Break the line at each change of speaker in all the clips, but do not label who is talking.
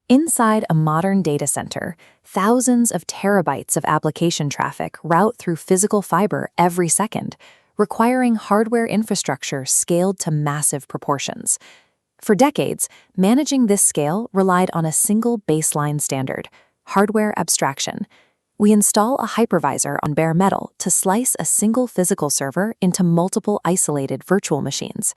Inside a modern data center, thousands of terabytes of application traffic route through physical fiber every second, requiring hardware infrastructure scaled to massive proportions. For decades, managing this scale relied on a single baseline standard: hardware abstraction. We install a hypervisor on bare metal to slice a single physical server into multiple isolated virtual machines.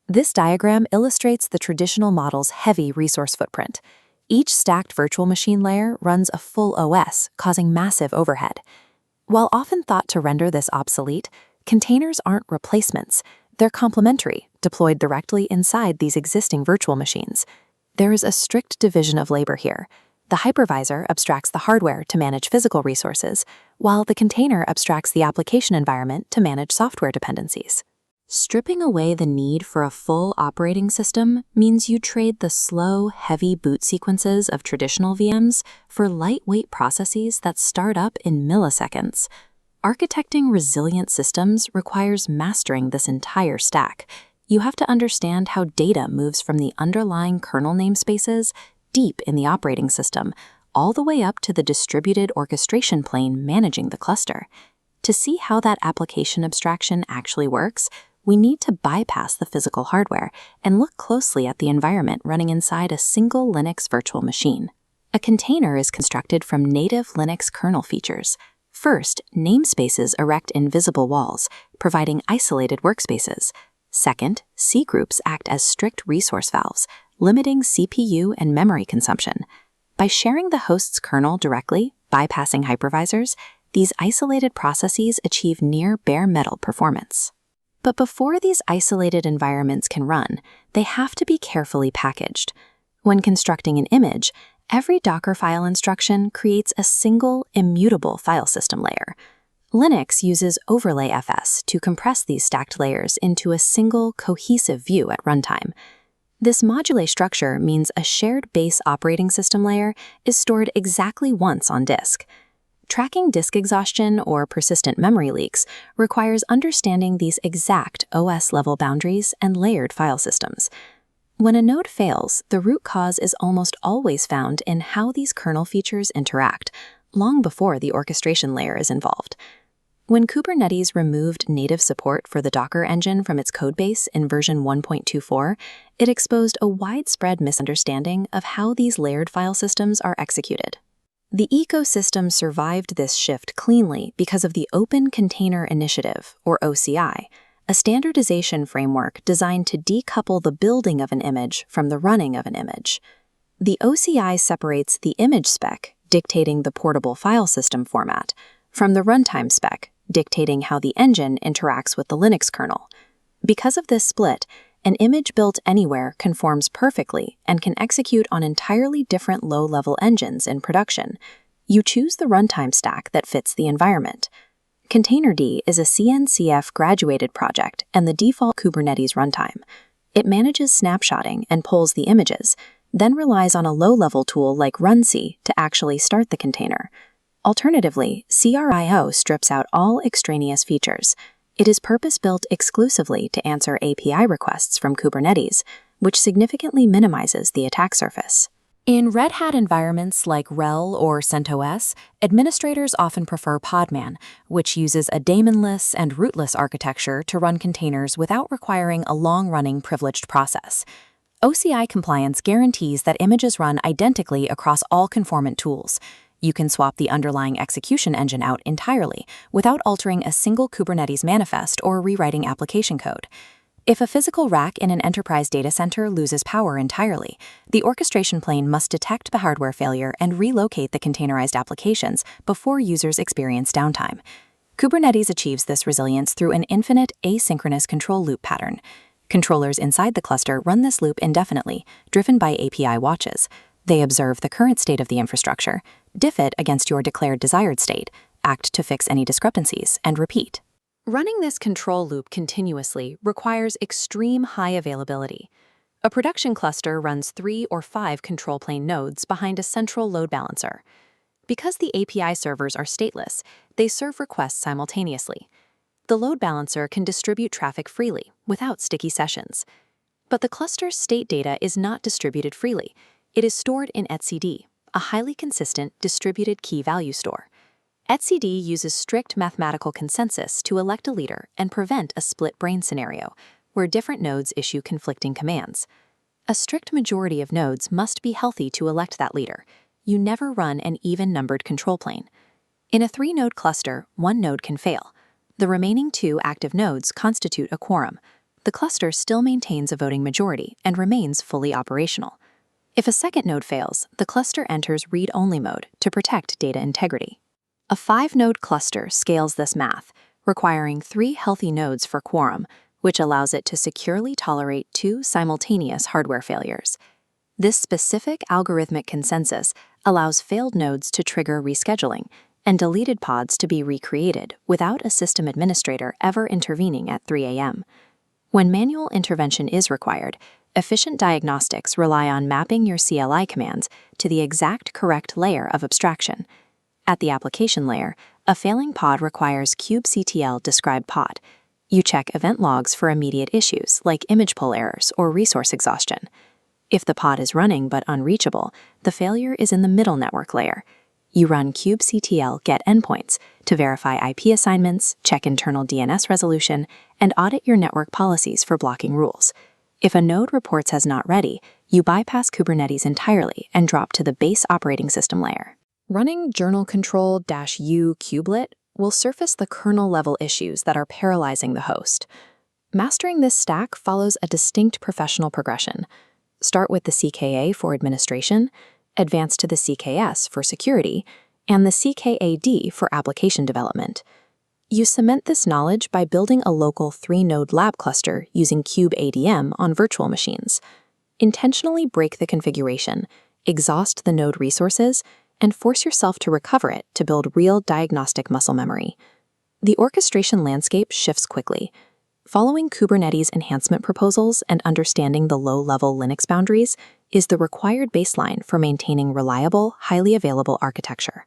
This diagram illustrates the traditional model's heavy resource footprint. Each stacked virtual machine layer runs a full OS, causing massive overhead. While often thought to render this obsolete, containers aren't replacements. They're complementary, deployed directly inside these existing virtual machines. There is a strict division of labor here. The hypervisor abstracts the hardware to manage physical resources, while the container abstracts the application environment to manage software dependencies. Stripping away the need for a full operating system means you trade the slow, heavy boot sequences of traditional VMs for lightweight processes that start up in milliseconds. Architecting resilient systems requires mastering this entire stack. You have to understand how data moves from the underlying kernel namespaces deep in the operating system, all the way up to the distributed orchestration plane managing the cluster. To see how that application abstraction actually works, we need to bypass the physical hardware and look closely at the environment running inside a single Linux virtual machine. A container is constructed from native Linux kernel features. First, namespaces erect invisible walls, providing isolated workspaces. Second, C groups act as strict resource valves, limiting CPU and memory consumption. By sharing the host's kernel directly, bypassing hypervisors, these isolated processes achieve near bare metal performance. But before these isolated environments can run, they have to be carefully packaged. When constructing an image, every Docker file instruction creates a single, immutable file system layer. Linux uses overlay.fs to compress these stacked layers into a single, cohesive view at runtime. This modular structure means a shared base operating system layer is stored exactly once on disk. Tracking disk exhaustion or persistent memory leaks requires understanding these exact OS-level boundaries and layered file systems. When a node fails, the root cause is almost always found in how these kernel features interact, long before the orchestration layer is involved. When Kubernetes removed native support for the Docker engine from its codebase in version 1.24, it exposed a widespread misunderstanding of how these layered file systems are executed. The ecosystem survived this shift cleanly because of the Open Container Initiative, or OCI, a standardization framework designed to decouple the building of an image from the running of an image. The OCI separates the image spec, dictating the portable file system format, from the runtime spec, dictating how the engine interacts with the Linux kernel. Because of this split, an image built anywhere conforms perfectly and can execute on entirely different low-level engines in production. You choose the runtime stack that fits the environment. Containerd is a CNCF graduated project and the default Kubernetes runtime. It manages snapshotting and pulls the images, then relies on a low-level tool like runc to actually start the container. Alternatively, CRIO strips out all extraneous features. It is purpose-built exclusively to answer API requests from Kubernetes, which significantly minimizes the attack surface. In Red Hat environments like RHEL or CentOS, administrators often prefer Podman, which uses a daemonless and rootless architecture to run containers without requiring a long-running privileged process. OCI compliance guarantees that images run identically across all conformant tools. You can swap the underlying execution engine out entirely without altering a single Kubernetes manifest or rewriting application code. If a physical rack in an enterprise data center loses power entirely, the orchestration plane must detect the hardware failure and relocate the containerized applications before users experience downtime. Kubernetes achieves this resilience through an infinite asynchronous control loop pattern. Controllers inside the cluster run this loop indefinitely, driven by API watches. They observe the current state of the infrastructure, diff it against your declared desired state, act to fix any discrepancies, and repeat. Running this control loop continuously requires extreme high availability. A production cluster runs 3 or 5 control plane nodes behind a central load balancer. Because the API servers are stateless, they serve requests simultaneously. The load balancer can distribute traffic freely, without sticky sessions. But the cluster's state data is not distributed freely. It is stored in etcd, a highly consistent distributed key value store. etcd uses strict mathematical consensus to elect a leader and prevent a split brain scenario, where different nodes issue conflicting commands. A strict majority of nodes must be healthy to elect that leader. You never run an even-numbered control plane. In a 3-node cluster, one node can fail. The remaining 2 active nodes constitute a quorum. The cluster still maintains a voting majority and remains fully operational. If a second node fails, the cluster enters read-only mode to protect data integrity. A 5-node cluster scales this math, requiring 3 healthy nodes for quorum, which allows it to securely tolerate 2 simultaneous hardware failures. This specific algorithmic consensus allows failed nodes to trigger rescheduling and deleted pods to be recreated without a system administrator ever intervening at 3 a.m. When manual intervention is required, efficient diagnostics rely on mapping your CLI commands to the exact correct layer of abstraction. At the application layer, a failing pod requires kubectl describe pod. You check event logs for immediate issues like image pull errors or resource exhaustion. If the pod is running but unreachable, the failure is in the middle network layer. You run kubectl get endpoints to verify IP assignments, check internal DNS resolution, and audit your network policies for blocking rules. If a node reports as not ready, you bypass Kubernetes entirely and drop to the base operating system layer. Running journal control-u kubelet will surface the kernel-level issues that are paralyzing the host. Mastering this stack follows a distinct professional progression. Start with the CKA for administration, advance to the CKS for security, and the CKAD for application development. You cement this knowledge by building a local 3-node lab cluster using kubeadm on virtual machines. Intentionally break the configuration, exhaust the node resources, and force yourself to recover it to build real diagnostic muscle memory. The orchestration landscape shifts quickly. Following Kubernetes enhancement proposals and understanding the low-level Linux boundaries is the required baseline for maintaining reliable, highly available architecture.